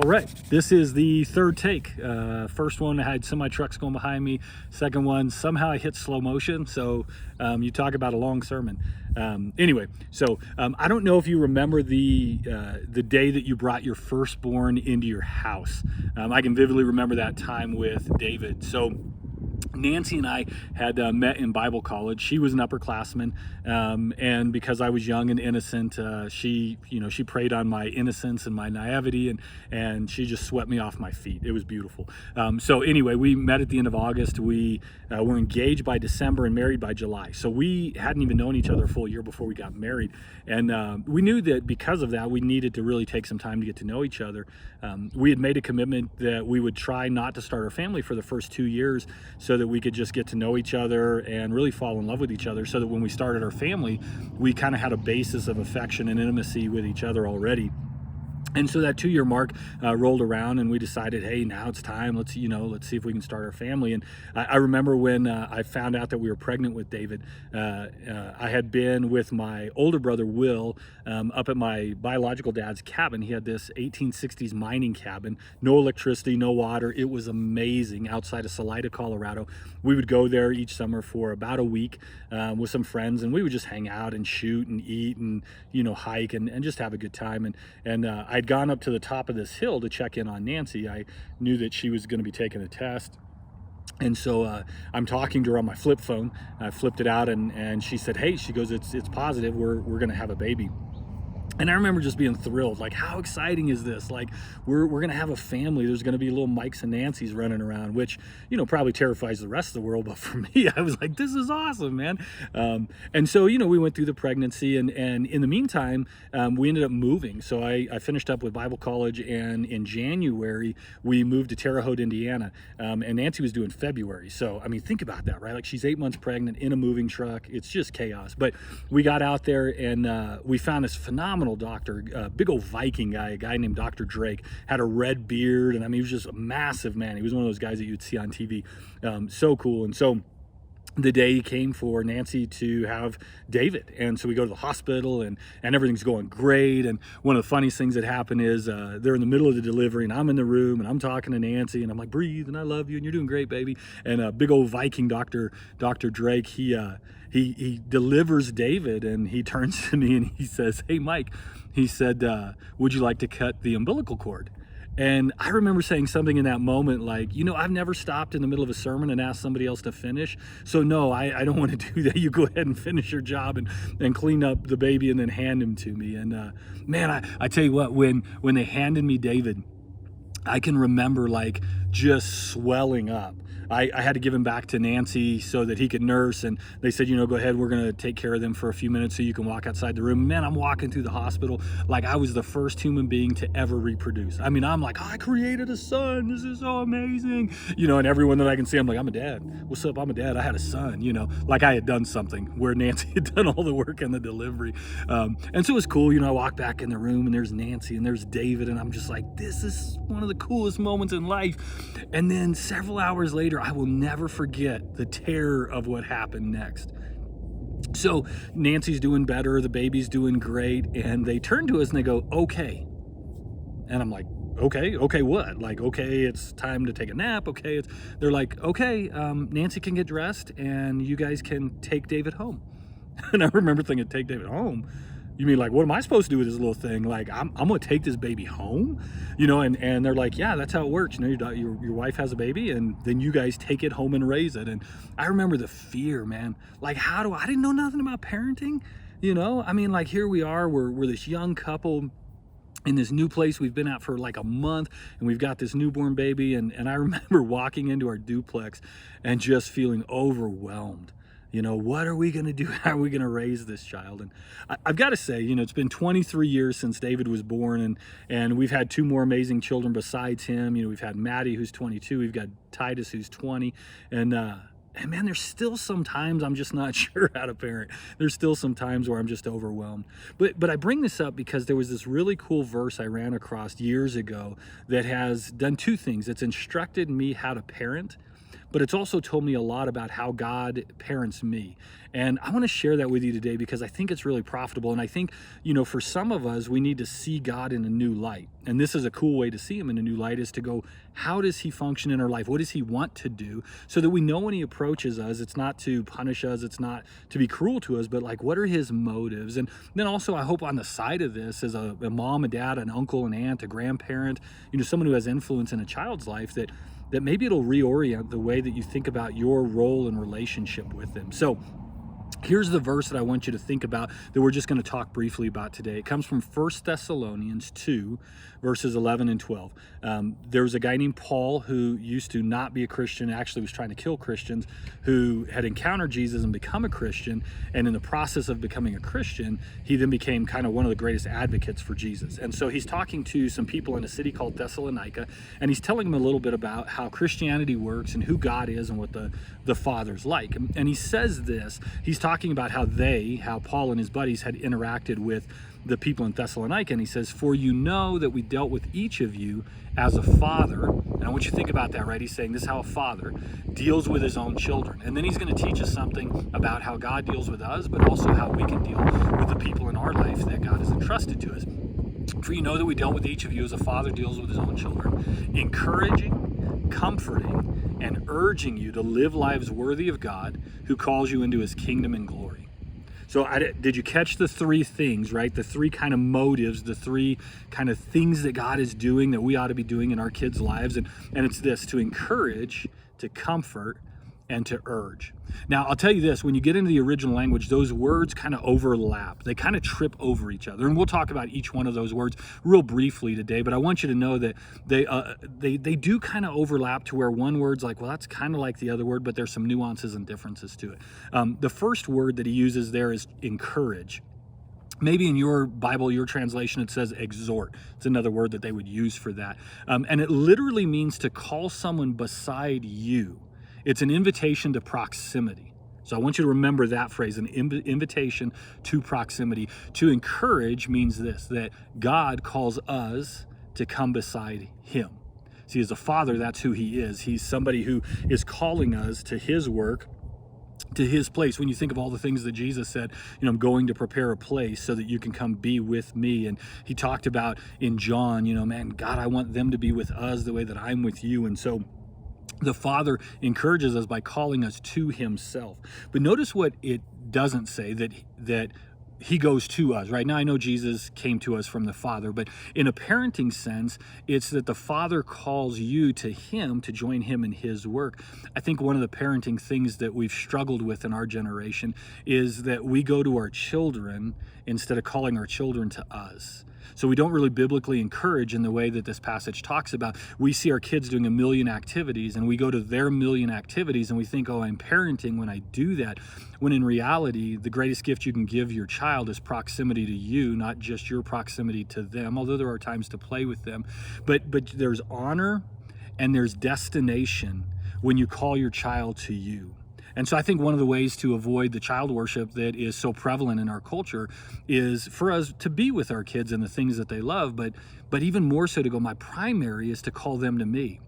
All right, this is the third take. First one, I had semi-trucks going behind me. Second one, somehow I hit slow motion. So you talk about a long sermon. Anyway, I don't know if you remember the day that you brought your firstborn into your house. I can vividly remember that time with David. So Nancy and I had met in Bible college. She was an upperclassman, and because I was young and innocent, she preyed on my innocence and my naivety, and she just swept me off my feet. It was beautiful. So anyway, we met at the end of August. We were engaged by December and married by July. So we hadn't even known each other a full year before we got married, and we knew that because of that, we needed to really take some time to get to know each other. We had made a commitment that we would try not to start our family for the first 2 years, so that we could just get to know each other and really fall in love with each other, so that when we started our family, we kind of had a basis of affection and intimacy with each other already. And so that 2-year mark rolled around, and we decided, hey, now it's time. Let's see if we can start our family. And I remember when I found out that we were pregnant with David. I had been with my older brother Will up at my biological dad's cabin. He had this 1860s mining cabin, no electricity, no water. It was amazing, outside of Salida, Colorado. We would go there each summer for about a week with some friends, and we would just hang out and shoot and eat and hike and just have a good time. And I'd gone up to the top of this hill to check in on Nancy. I knew that she was going to be taking a test. And so I'm talking to her on my flip phone. I flipped it out, and she said, hey, she goes, it's positive. We're going to have a baby. And I remember just being thrilled, like, how exciting is this? Like, we're going to have a family. There's going to be little Mikes and Nancys running around, which, probably terrifies the rest of the world. But for me, I was like, this is awesome, man. And so, we went through the pregnancy, and in the meantime, we ended up moving. So I finished up with Bible college, and in January, we moved to Terre Haute, Indiana. And Nancy was due in February. So, I mean, think about that, right? Like, she's 8 months pregnant in a moving truck. It's just chaos. But we got out there, and we found this phenomenal doctor, big old Viking guy, a guy named Dr. Drake, had a red beard, and I mean, he was just a massive man. He was one of those guys that you'd see on TV. So cool. And so the day came for Nancy to have David, and so we go to the hospital, and everything's going great. And one of the funniest things that happened is they're in the middle of the delivery, and I'm in the room, and I'm talking to Nancy, and I'm like, breathe, and I love you, and you're doing great, baby. And big old Viking Dr. Drake, he delivers David, and he turns to me and he says, hey, Mike, he said, would you like to cut the umbilical cord? And I remember saying something in that moment like, I've never stopped in the middle of a sermon and asked somebody else to finish. So no, I don't want to do that. You go ahead and finish your job and clean up the baby and then hand him to me. And man, I tell you what, when they handed me David, I can remember like just swelling up. I had to give him back to Nancy so that he could nurse, and they said, go ahead, we're going to take care of them for a few minutes so you can walk outside the room. Man, I'm walking through the hospital like I was the first human being to ever reproduce. I mean, I'm like, I created a son. This is so amazing. And everyone that I can see, I'm like, I'm a dad. What's up? I'm a dad. I had a son, like I had done something where Nancy had done all the work in the delivery. And so it was cool. I walk back in the room, and there's Nancy and there's David, and I'm just like, this is one of the coolest moments in life. And then several hours later, I will never forget the terror of what happened next. So Nancy's doing better, the baby's doing great, and they turn to us and they go, okay. And I'm like, okay, what? Like, okay, it's time to take a nap. Okay, they're like, okay, Nancy can get dressed and you guys can take David home. And I remember thinking, take David home? You mean like, what am I supposed to do with this little thing? Like, I'm going to take this baby home, and they're like, yeah, that's how it works. Your wife has a baby, and then you guys take it home and raise it. And I remember the fear, man. Like, I didn't know nothing about parenting, I mean, like, here we are, we're this young couple in this new place we've been at for like a month, and we've got this newborn baby. And I remember walking into our duplex and just feeling overwhelmed. What are we going to do? How are we going to raise this child? And I've got to say, it's been 23 years since David was born, and we've had 2 more amazing children besides him. We've had Maddie, who's 22. We've got Titus, who's 20. And man, there's still some times I'm just not sure how to parent. There's still some times where I'm just overwhelmed. But I bring this up because there was this really cool verse I ran across years ago that has done 2 things. It's instructed me how to parent, but it's also told me a lot about how God parents me. And I want to share that with you today because I think it's really profitable. And I think, for some of us, we need to see God in a new light. And this is a cool way to see him in a new light, is to go, how does he function in our life? What does he want to do? So that we know when he approaches us, it's not to punish us, it's not to be cruel to us, but like, what are his motives? And then also, I hope on the side of this, as a mom, a dad, an uncle, an aunt, a grandparent, someone who has influence in a child's life, that maybe it'll reorient the way that you think about your role and relationship with them. So here's the verse that I want you to think about that we're just going to talk briefly about today. It comes from 1 Thessalonians 2, verses 11 and 12. There was a guy named Paul who used to not be a Christian, actually was trying to kill Christians, who had encountered Jesus and become a Christian. And in the process of becoming a Christian, he then became kind of one of the greatest advocates for Jesus. And so he's talking to some people in a city called Thessalonica, and he's telling them a little bit about how Christianity works and who God is and what the Father's like. And he says this, he's talking about how Paul and his buddies had interacted with the people in Thessalonica, and he says, for you know that we dealt with each of you as a father. And I want you to think about that, right? He's saying this is how a father deals with his own children. And then he's going to teach us something about how God deals with us, but also how we can deal with the people in our life that God has entrusted to us. For you know that we dealt with each of you as a father deals with his own children, encouraging, comforting, and urging you to live lives worthy of God, who calls you into his kingdom and glory. So did you catch the three things, right? The three kind of motives, the three kind of things that God is doing that we ought to be doing in our kids' lives. And it's this: to encourage, to comfort, and to urge. Now, I'll tell you this, when you get into the original language, those words kind of overlap. They kind of trip over each other. And we'll talk about each one of those words real briefly today, but I want you to know that they do kind of overlap to where one word's like, well, that's kind of like the other word, but there's some nuances and differences to it. The first word that he uses there is encourage. Maybe in your Bible, your translation, it says exhort. It's another word that they would use for that. And it literally means to call someone beside you. It's an invitation to proximity. So I want you to remember that phrase, an invitation to proximity. To encourage means this, that God calls us to come beside him. See, as a father, that's who he is. He's somebody who is calling us to his work, to his place. When you think of all the things that Jesus said, I'm going to prepare a place so that you can come be with me. And he talked about in John, man, God, I want them to be with us the way that I'm with you. And so the Father encourages us by calling us to himself. But notice what it doesn't say, that he goes to us, right? Now, I know Jesus came to us from the Father, but in a parenting sense, it's that the Father calls you to him to join him in his work. I think one of the parenting things that we've struggled with in our generation is that we go to our children instead of calling our children to us. So we don't really biblically encourage in the way that this passage talks about. We see our kids doing a million activities, and we go to their million activities and we think, oh, I'm parenting when I do that. When in reality, the greatest gift you can give your child is proximity to you, not just your proximity to them, although there are times to play with them. But there's honor and there's destination when you call your child to you. And so I think one of the ways to avoid the child worship that is so prevalent in our culture is for us to be with our kids and the things that they love, but even more so to go, my primary is to call them to me.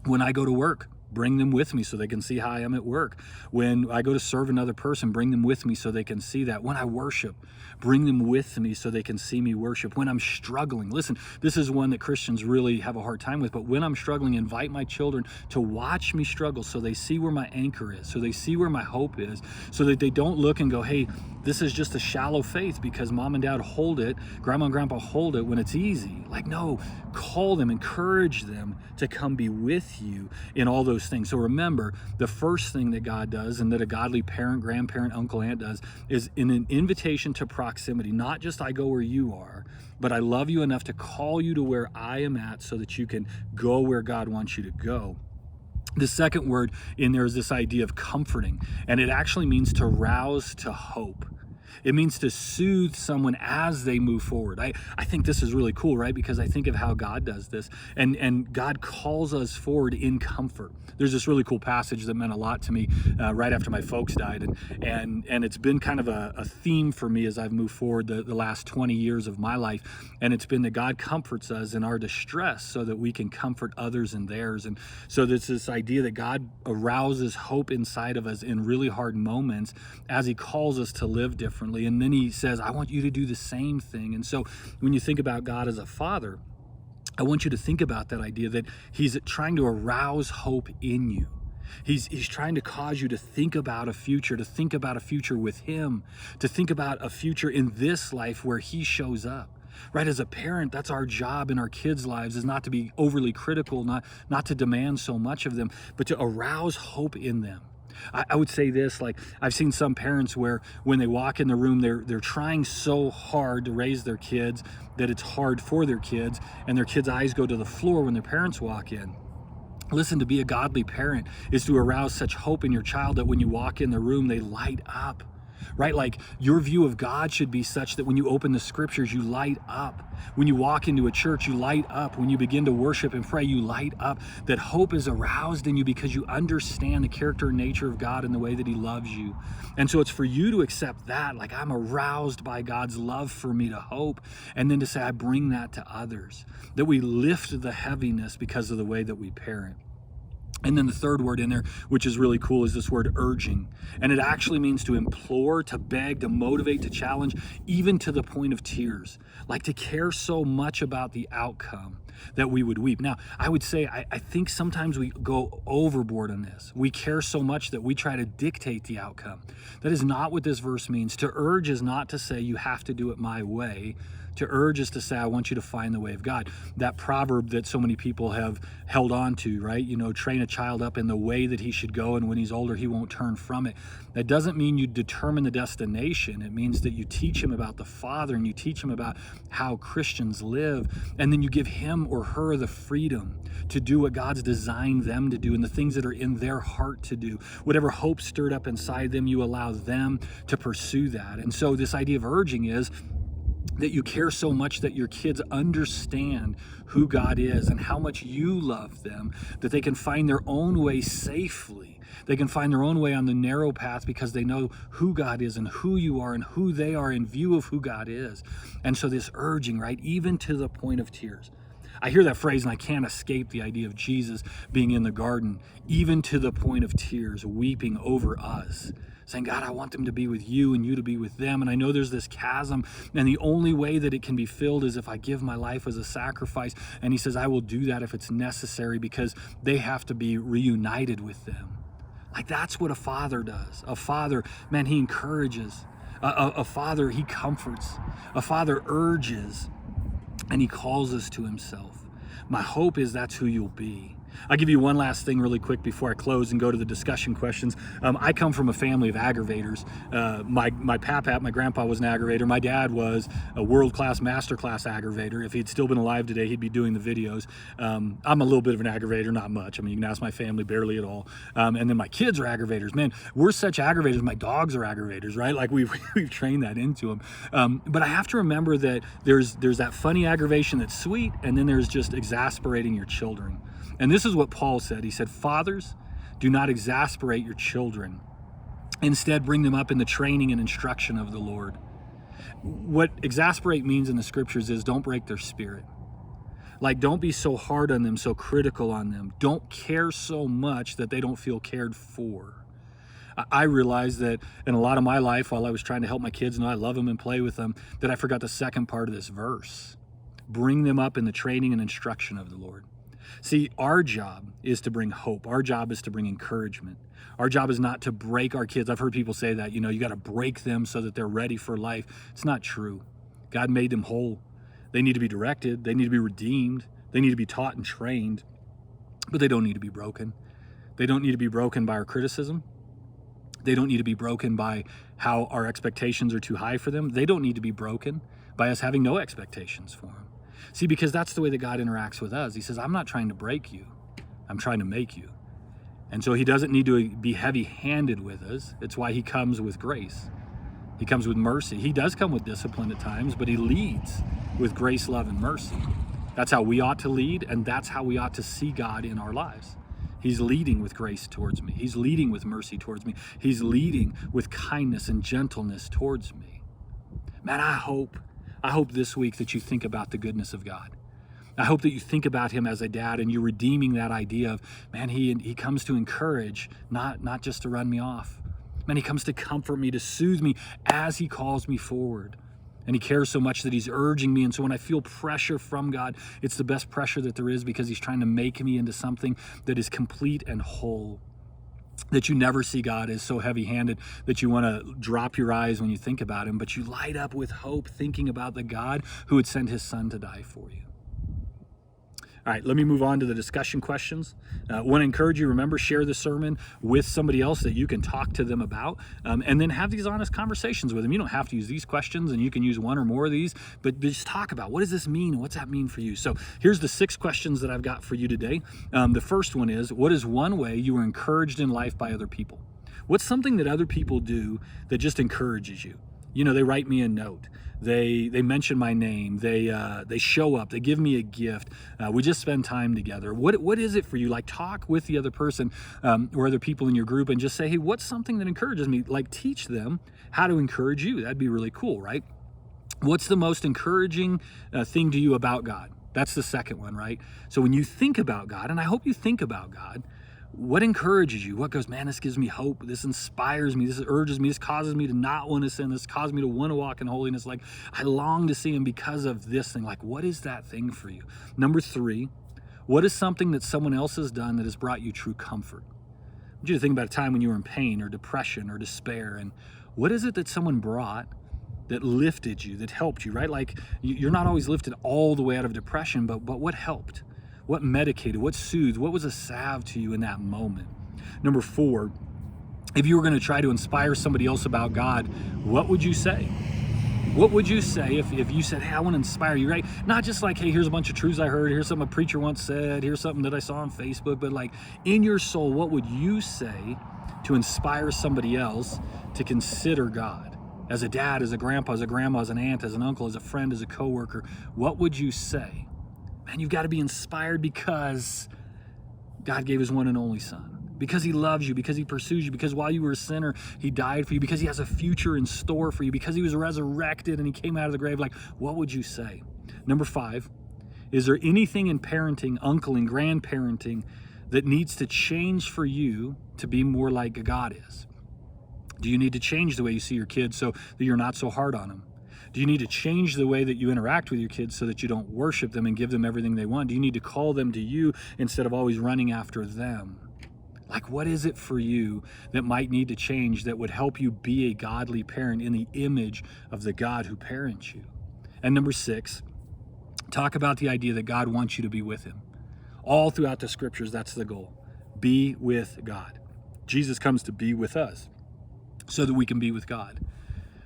When I go to work, bring them with me so they can see how I am at work. When I go to serve another person, bring them with me so they can see that. When I worship, bring them with me so they can see me worship. When I'm struggling, listen, this is one that Christians really have a hard time with, but when I'm struggling, invite my children to watch me struggle so they see where my anchor is, so they see where my hope is, so that they don't look and go, hey, this is just a shallow faith because mom and dad hold it, grandma and grandpa hold it when it's easy. Like, no, call them, encourage them to come be with you in all those things. So remember, the first thing that God does and that a godly parent, grandparent, uncle, aunt does is in an invitation to proximity. Not just I go where you are, but I love you enough to call you to where I am at so that you can go where God wants you to go. The second word in there is this idea of comforting, and it actually means to rouse to hope. It means to soothe someone as they move forward. I think this is really cool, right? Because I think of how God does this, and God calls us forward in comfort. There's this really cool passage that meant a lot to me right after my folks died, and it's been kind of a theme for me as I've moved forward the last 20 years of my life, and it's been that God comforts us in our distress so that we can comfort others in theirs. And so there's this idea that God arouses hope inside of us in really hard moments as he calls us to live differently. And then he says, I want you to do the same thing. And so when you think about God as a father, I want you to think about that idea that he's trying to arouse hope in you. He's trying to cause you to think about a future, with him, to think about a future in this life where he shows up. Right? As a parent, that's our job in our kids' lives, is not to be overly critical, not to demand so much of them, but to arouse hope in them. I would say this, like I've seen some parents where when they walk in the room, they're trying so hard to raise their kids that it's hard for their kids, and their kids' eyes go to the floor when their parents walk in. Listen, to be a godly parent is to arouse such hope in your child that when you walk in the room, they light up. Right? Like your view of God should be such that when you open the scriptures, you light up. When you walk into a church, you light up. When you begin to worship and pray, you light up. That hope is aroused in you because you understand the character and nature of God and the way that he loves you. And so it's for you to accept that, like I'm aroused by God's love for me, to hope, and then to say, I bring that to others. That we lift the heaviness because of the way that we parent. And then the third word in there, which is really cool, is this word urging. And it actually means to implore, to beg, to motivate, to challenge, even to the point of tears. Like to care so much about the outcome that we would weep. Now, I would say, I think sometimes we go overboard on this. We care so much that we try to dictate the outcome. That is not what this verse means. To urge is not to say you have to do it my way. To urge is to say, I want you to find the way of God. That proverb that so many people have held on to, right? You know, train a child up in the way that he should go, and when he's older, he won't turn from it. That doesn't mean you determine the destination. It means that you teach him about the Father, and you teach him about how Christians live, and then you give him or her the freedom to do what God's designed them to do and the things that are in their heart to do. Whatever hope stirred up inside them, you allow them to pursue that. And so this idea of urging is that you care so much that your kids understand who God is and how much you love them, that they can find their own way safely. They can find their own way on the narrow path because they know who God is and who you are and who they are in view of who God is. And so this urging, right, even to the point of tears. I hear that phrase and I can't escape the idea of Jesus being in the garden, even to the point of tears, weeping over us, saying, God, I want them to be with you and you to be with them. And I know there's this chasm, and the only way that it can be filled is if I give my life as a sacrifice. And he says, I will do that if it's necessary, because they have to be reunited with them. Like that's what a father does. A father, man, he encourages. A father, he comforts. A father urges, and he calls us to himself. My hope is that's who you'll be. I'll give you one last thing really quick before I close and go to the discussion questions. I come from a family of aggravators. My pap, my grandpa, was an aggravator. My dad was a world-class, master-class aggravator. If he'd still been alive today, he'd be doing the videos. I'm a little bit of an aggravator, not much. I mean, you can ask my family, barely at all. And then my kids are aggravators. Man, we're such aggravators. My dogs are aggravators, right? Like we've trained that into them. But I have to remember that there's that funny aggravation that's sweet, and then there's just exasperating your children. And this is what Paul said. He said, fathers, do not exasperate your children. Instead, bring them up in the training and instruction of the Lord. What exasperate means in the scriptures is don't break their spirit. Like, don't be so hard on them, so critical on them. Don't care so much that they don't feel cared for. I realized that in a lot of my life, while I was trying to help my kids know I love them and play with them, that I forgot the second part of this verse. Bring them up in the training and instruction of the Lord. See, our job is to bring hope. Our job is to bring encouragement. Our job is not to break our kids. I've heard people say that, you got to break them so that they're ready for life. It's not true. God made them whole. They need to be directed. They need to be redeemed. They need to be taught and trained, but they don't need to be broken. They don't need to be broken by our criticism. They don't need to be broken by how our expectations are too high for them. They don't need to be broken by us having no expectations for them. See, because that's the way that God interacts with us. He says, I'm not trying to break you. I'm trying to make you. And so he doesn't need to be heavy-handed with us. It's why he comes with grace. He comes with mercy. He does come with discipline at times, but he leads with grace, love, and mercy. That's how we ought to lead, and that's how we ought to see God in our lives. He's leading with grace towards me. He's leading with mercy towards me. He's leading with kindness and gentleness towards me. Man, I hope this week that you think about the goodness of God. I hope that you think about him as a dad, and you're redeeming that idea of, man, he comes to encourage, not just to run me off. Man, he comes to comfort me, to soothe me as he calls me forward. And he cares so much that he's urging me. And so when I feel pressure from God, it's the best pressure that there is, because he's trying to make me into something that is complete and whole. That you never see God as so heavy-handed that you want to drop your eyes when you think about him, but you light up with hope thinking about the God who would send his son to die for you. All right, let me move on to the discussion questions. I want to encourage you, remember, share the sermon with somebody else that you can talk to them about, and then have these honest conversations with them. You don't have to use these questions, and you can use one or more of these, but just talk about, what does this mean? What's that mean for you? So here's the 6 questions that I've got for you today. The first one is, what is one way you were encouraged in life by other people? What's something that other people do that just encourages you? You know, they write me a note. They mention my name. They show up. They give me a gift. We just spend time together. What is it for you? Like, talk with the other person or other people in your group and just say, hey, what's something that encourages me? Like, teach them how to encourage you. That'd be really cool, right? What's the most encouraging thing to you about God? That's the second one, right? So when you think about God, and I hope you think about God, what encourages you? What goes, man, this gives me hope. This inspires me. This urges me. This causes me to not want to sin. This causes me to want to walk in holiness. Like, I long to see him because of this thing. Like, what is that thing for you? Number 3, what is something that someone else has done that has brought you true comfort? I want you to think about a time when you were in pain or depression or despair. And what is it that someone brought that lifted you, that helped you, right? Like, you're not always lifted all the way out of depression, but what helped? What medicated? What soothed? What was a salve to you in that moment? Number 4, if you were going to try to inspire somebody else about God, what would you say? What would you say if you said, hey, I want to inspire you, right? Not just like, hey, here's a bunch of truths I heard. Here's something a preacher once said. Here's something that I saw on Facebook. But like, in your soul, what would you say to inspire somebody else to consider God? As a dad, as a grandpa, as a grandma, as an aunt, as an uncle, as a friend, as a coworker, what would you say? Man, you've got to be inspired because God gave his one and only son, because he loves you, because he pursues you, because while you were a sinner, he died for you, because he has a future in store for you, because he was resurrected and he came out of the grave. Like, what would you say? Number 5, is there anything in parenting, uncling, grandparenting that needs to change for you to be more like God is? Do you need to change the way you see your kids so that you're not so hard on them? Do you need to change the way that you interact with your kids so that you don't worship them and give them everything they want? Do you need to call them to you instead of always running after them? Like, what is it for you that might need to change that would help you be a godly parent in the image of the God who parents you? And number 6, talk about the idea that God wants you to be with him. All throughout the scriptures, that's the goal. Be with God. Jesus comes to be with us so that we can be with God.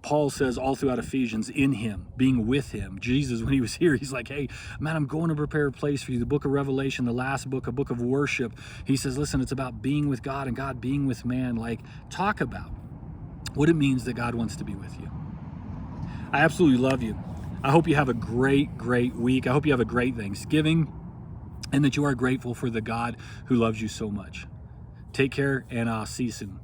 Paul says all throughout Ephesians, in him, being with him. Jesus, when he was here, he's like, hey, man, I'm going to prepare a place for you. The book of Revelation, the last book, a book of worship. He says, listen, it's about being with God and God being with man. Like, talk about what it means that God wants to be with you. I absolutely love you. I hope you have a great, great week. I hope you have a great Thanksgiving and that you are grateful for the God who loves you so much. Take care, and I'll see you soon.